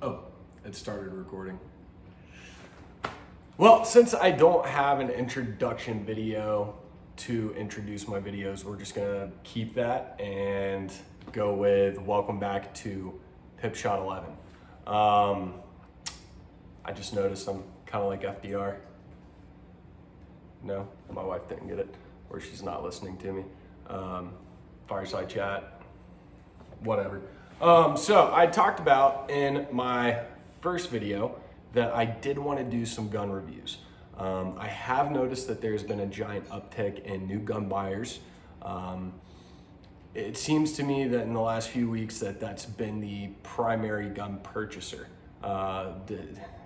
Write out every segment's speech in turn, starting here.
Oh, it started recording. Well, since I don't have an introduction video to introduce my videos, we're just gonna keep that and go with welcome back to Pip Shot 11. I just noticed I'm kind of like FDR. No, my wife didn't get it, or she's not listening to me. Fireside chat, whatever. So I talked about in my first video that I did want to do some gun reviews. I have noticed that there's been a giant uptick in new gun buyers. It seems to me that in the last few weeks that's been the primary gun purchaser. I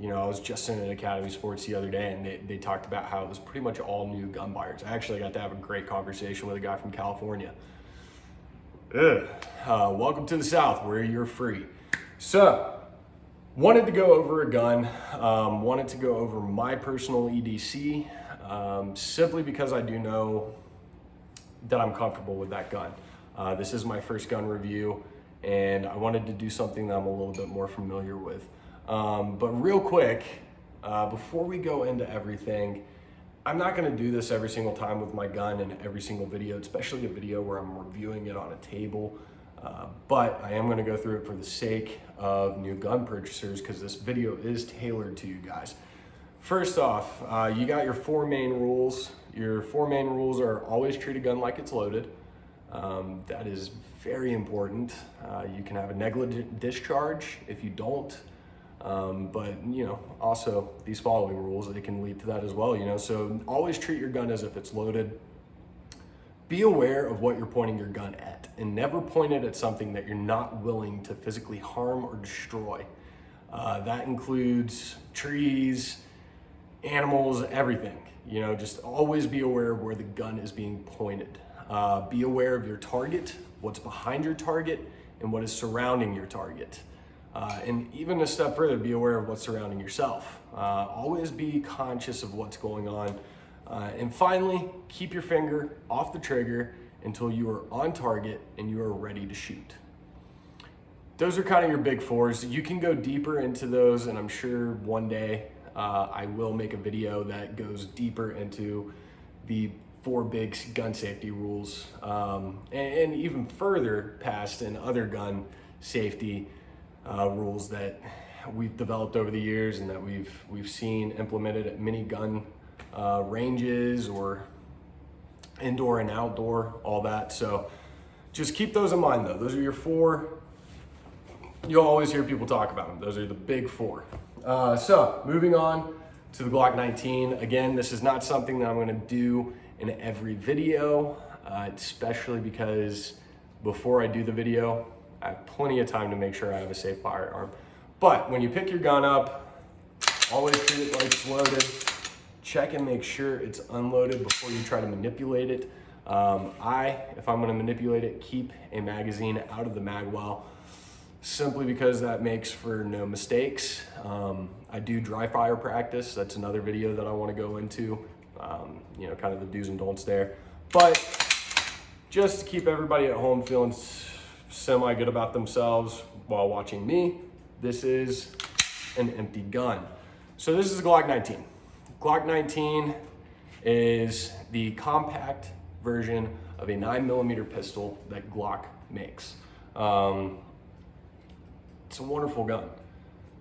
was just in an Academy Sports the other day, and they talked about how it was pretty much all new gun buyers. I actually got to have a great conversation with a guy from California. Welcome to the South, where you're free. So, wanted to go over a gun, wanted to go over my personal EDC, simply because I do know that I'm comfortable with that gun. This is my first gun review, and I wanted to do something that I'm a little bit more familiar with. But real quick, before we go into everything, I'm not gonna do this every single time with my gun in every single video, especially a video where I'm reviewing it on a table. But I am gonna go through it for the sake of new gun purchasers, because this video is tailored to you guys. First off, you got your four main rules. Your four main rules are always treat a gun like it's loaded. That is very important. You can have a negligent discharge if you don't. But also these following rules, they can lead to that as well, so always treat your gun as if it's loaded. Be aware of what you're pointing your gun at, and never point it at something that you're not willing to physically harm or destroy. That includes trees, animals, everything. Just always be aware of where the gun is being pointed. Be aware of your target, what's behind your target, and what is surrounding your target. And even a step further, be aware of what's surrounding yourself. Always be conscious of what's going on. And finally, keep your finger off the trigger until you are on target and you are ready to shoot. Those are kind of your big fours. You can go deeper into those, and I'm sure one day I will make a video that goes deeper into the four big gun safety rules, and even further past in other gun safety rules that we've developed over the years and that we've seen implemented at many gun ranges or indoor and outdoor, all that. So just keep those in mind, though. Those are your four. You'll always hear people talk about them. Those are the big four. So moving on to the Glock 19. Again, this is not something that I'm going to do in every video, especially because before I do the video, I have plenty of time to make sure I have a safe firearm. But when you pick your gun up, always treat it like it's loaded. Check and make sure it's unloaded before you try to manipulate it. If I'm gonna manipulate it, keep a magazine out of the mag well, simply because that makes for no mistakes. I do dry fire practice. That's another video that I wanna go into, kind of the do's and don'ts there. But just to keep everybody at home feeling semi good about themselves while watching me, this is an empty gun. So this is a Glock 19. Glock 19 is the compact version of a 9mm pistol that Glock makes. It's a wonderful gun.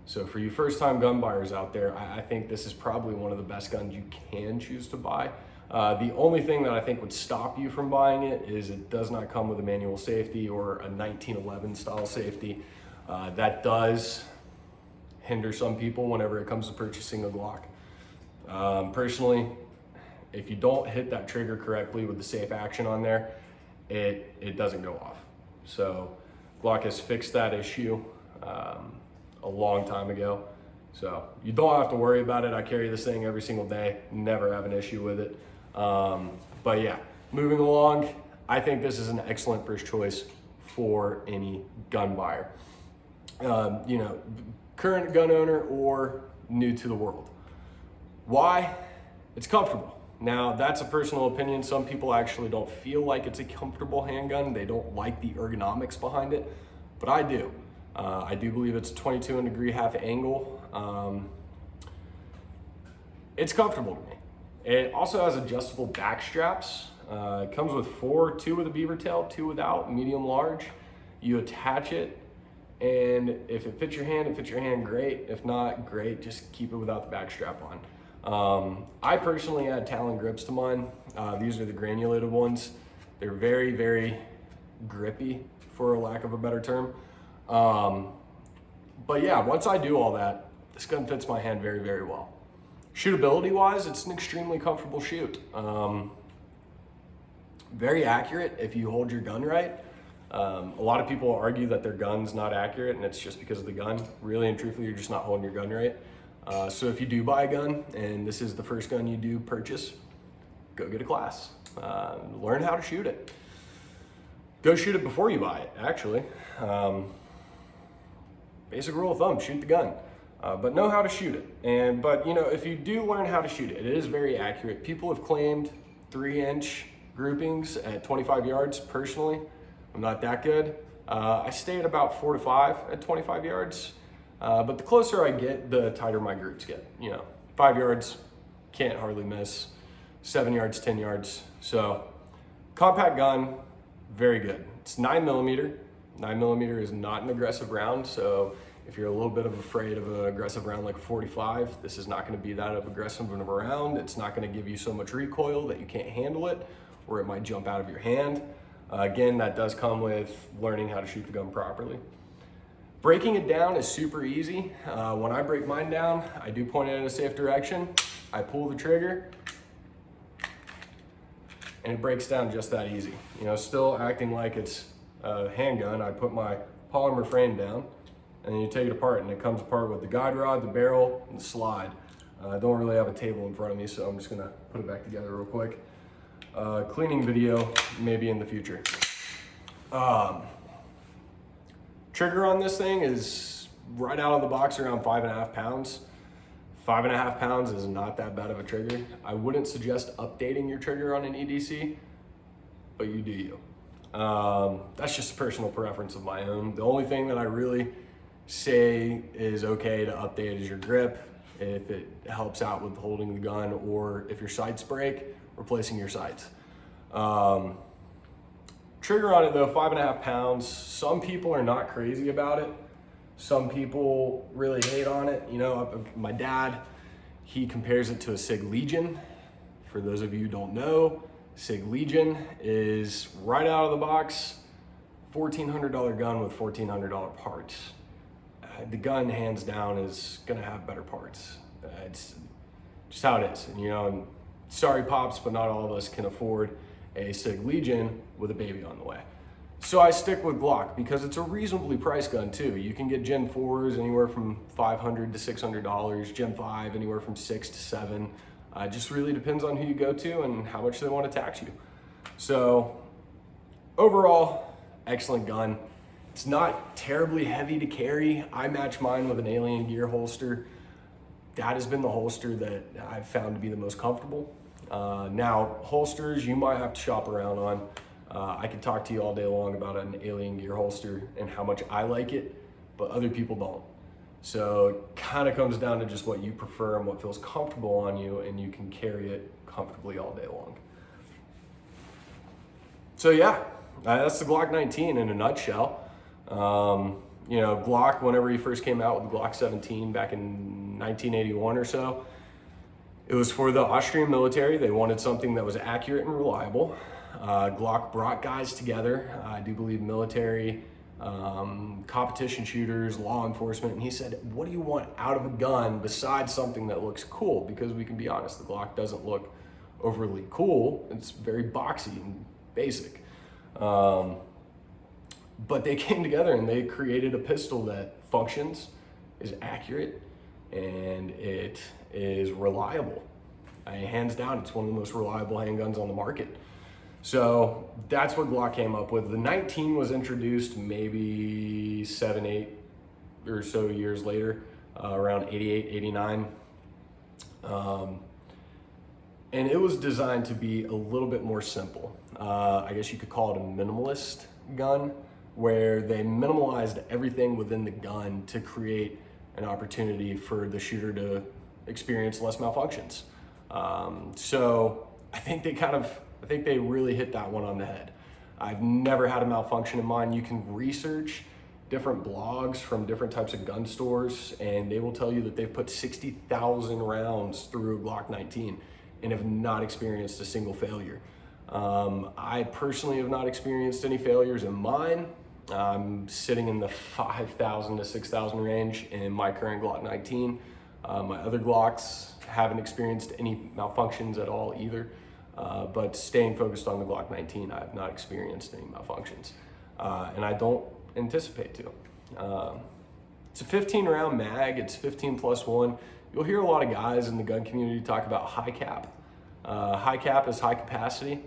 So for you first-time gun buyers out there, I think this is probably one of the best guns you can choose to buy. The only thing that I think would stop you from buying it is it does not come with a manual safety or a 1911 style safety. That does hinder some people whenever it comes to purchasing a Glock. Personally, if you don't hit that trigger correctly with the safe action on there, it doesn't go off. So Glock has fixed that issue a long time ago. So you don't have to worry about it. I carry this thing every single day, never have an issue with it. But yeah, moving along, I think this is an excellent first choice for any gun buyer. Current gun owner or new to the world. Why? It's comfortable. Now, that's a personal opinion. Some people actually don't feel like it's a comfortable handgun. They don't like the ergonomics behind it, but I do. I do believe it's a 22.5 angle. It's comfortable to me. It also has adjustable back straps. It comes with 4, 2 with a beaver tail, 2 without, medium, large. You attach it, and if it fits your hand, it fits your hand, great. If not, great, just keep it without the back strap on. I personally add Talon grips to mine. These are the granulated ones. They're very, very grippy, for a lack of a better term. But yeah, once I do all that, this gun fits my hand very, very well. Shootability wise, it's an extremely comfortable shoot. Very accurate if you hold your gun right. A lot of people argue that their gun's not accurate and it's just because of the gun. Really and truthfully, you're just not holding your gun right. So if you do buy a gun and this is the first gun you do purchase, go get a class. Learn how to shoot it. Go shoot it before you buy it, actually. Basic rule of thumb, shoot the gun. But know how to shoot it. But you know, if you do learn how to shoot it, it is very accurate. People have claimed 3-inch groupings at 25 yards. Personally, I'm not that good. I stay at about 4 to 5 at 25 yards. But the closer I get, the tighter my groups get. You know, 5 yards, can't hardly miss. 7 yards, 10 yards. So compact gun, very good. It's 9mm. 9mm is not an aggressive round, so if you're a little bit afraid of an aggressive round like a 45, this is not going to be that aggressive of a round. It's not going to give you so much recoil that you can't handle it, or it might jump out of your hand. Again, that does come with learning how to shoot the gun properly. Breaking it down is super easy. When I break mine down, I do point it in a safe direction. I pull the trigger, and it breaks down just that easy. You know, still acting like it's a handgun. I put my polymer frame down, and then you take it apart, and it comes apart with the guide rod, the barrel, and the slide. I don't really have a table in front of me, so I'm just gonna put it back together real quick. Cleaning video, maybe in the future. Trigger on this thing is right out of the box around 5.5 pounds. 5.5 pounds is not that bad of a trigger. I wouldn't suggest updating your trigger on an EDC, but you do you. That's just a personal preference of my own. The only thing that I really say is okay to update is your grip, if it helps out with holding the gun, or if your sights break, replacing your sights. Trigger on it though, 5.5 pounds. Some people are not crazy about it. Some people really hate on it. You know, my dad, he compares it to a Sig Legion. For those of you who don't know, Sig Legion is right out of the box, $1,400 gun with $1,400 parts. The gun, hands down, is gonna have better parts. It's just how it is. And you know, sorry pops, but not all of us can afford a Sig Legion with a baby on the way. So I stick with Glock because it's a reasonably priced gun too. You can get Gen 4s anywhere from $500 to $600, Gen 5 anywhere from $6 to $7. It just really depends on who you go to and how much they want to tax you. So overall, excellent gun. It's not terribly heavy to carry. I match mine with an Alien Gear holster. That has been the holster that I've found to be the most comfortable. Now, holsters you might have to shop around on. I could talk to you all day long about an Alien Gear holster and how much I like it, but other people don't. So it kind of comes down to just what you prefer and what feels comfortable on you, and you can carry it comfortably all day long. So yeah, that's the Glock 19 in a nutshell. You know, Glock, whenever he first came out with the Glock 17 back in 1981 or so, it was for the Austrian military. They wanted something that was accurate and reliable. Glock brought guys together, I do believe military, competition shooters, law enforcement, and he said, what do you want out of a gun besides something that looks cool? Because we can be honest, the Glock doesn't look overly cool. It's very boxy and basic. But they came together and they created a pistol that functions, is accurate, and it is reliable. Hands down, it's one of the most reliable handguns on the market. So that's what Glock came up with. The 19 was introduced maybe 7, 8 or so years later, around 88, 89. And it was designed to be a little bit more simple. I guess you could call it a minimalist gun. where they minimalized everything within the gun to create an opportunity for the shooter to experience less malfunctions. So I think they really hit that one on the head. I've never had a malfunction in mine. You can research different blogs from different types of gun stores, and they will tell you that they've put 60,000 rounds through a Glock 19 and have not experienced a single failure. I personally have not experienced any failures in mine. I'm sitting in the 5,000 to 6,000 range in my current Glock 19. My other Glocks haven't experienced any malfunctions at all either. But staying focused on the Glock 19, I have not experienced any malfunctions. And I don't anticipate to. It's a 15 round mag, it's 15 plus 1. You'll hear a lot of guys in the gun community talk about high cap. High cap is high capacity.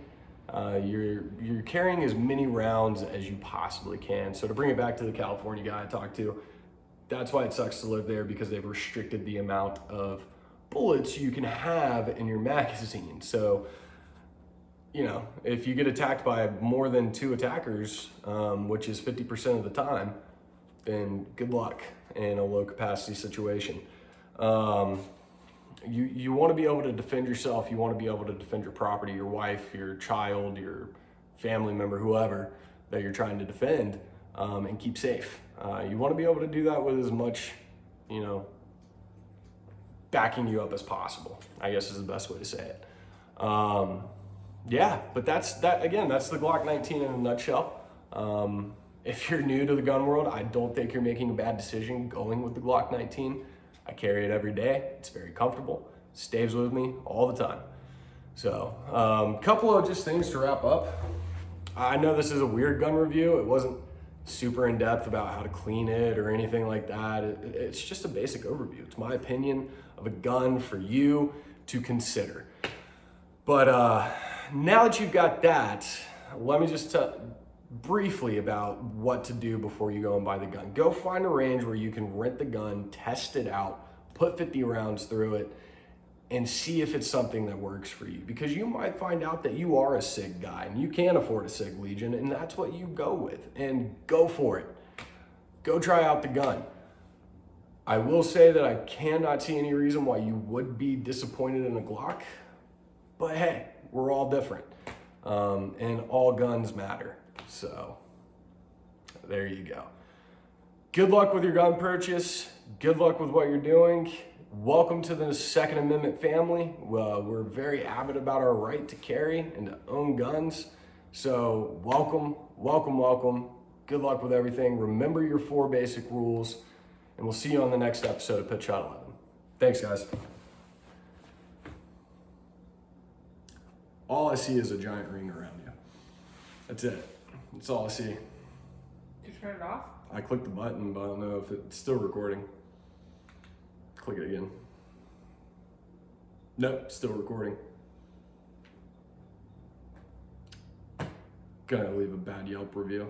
You're carrying as many rounds as you possibly can. So to bring it back to the California guy I talked to, that's why it sucks to live there, because they've restricted the amount of bullets you can have in your magazine. So, you know, if you get attacked by more than 2 attackers, which is 50% of the time, then good luck in a low capacity situation. You want to be able to defend yourself. You want to be able to defend your property, your wife, your child, your family member, whoever that you're trying to defend, and keep safe. You want to be able to do that with as much, you know, backing you up as possible, I guess is the best way to say it. Yeah, but that's the Glock 19 in a nutshell. If you're new to the gun world, I don't think you're making a bad decision going with the Glock 19. I carry it every day. It's very comfortable. Stays with me all the time. So, couple of just things to wrap up. I know this is a weird gun review. It wasn't super in depth about how to clean it or anything like that. It's just a basic overview. It's my opinion of a gun for you to consider. But now that you've got that, let me just tell briefly about what to do before you go and buy the gun. Go find a range where you can rent the gun, test it out, put 50 rounds through it, and see if it's something that works for you. Because you might find out that you are a SIG guy and you can afford a SIG Legion, and that's what you go with, and go for it. Go try out the gun. I will say that I cannot see any reason why you would be disappointed in a Glock, but hey, we're all different, and all guns matter. So there you go. Good luck with your gun purchase. Good luck with what you're doing. Welcome to the Second Amendment family. We're very avid about our right to carry and to own guns. So welcome, welcome, welcome. Good luck with everything. Remember your 4 basic rules, and we'll see you on the next episode of Pit Shot 11. Thanks, guys. All I see is a giant ring around you. That's it. That's all I see. Did you turn it off? I clicked the button, but I don't know if it's still recording. Click it again. Nope, still recording. Gonna leave a bad Yelp review.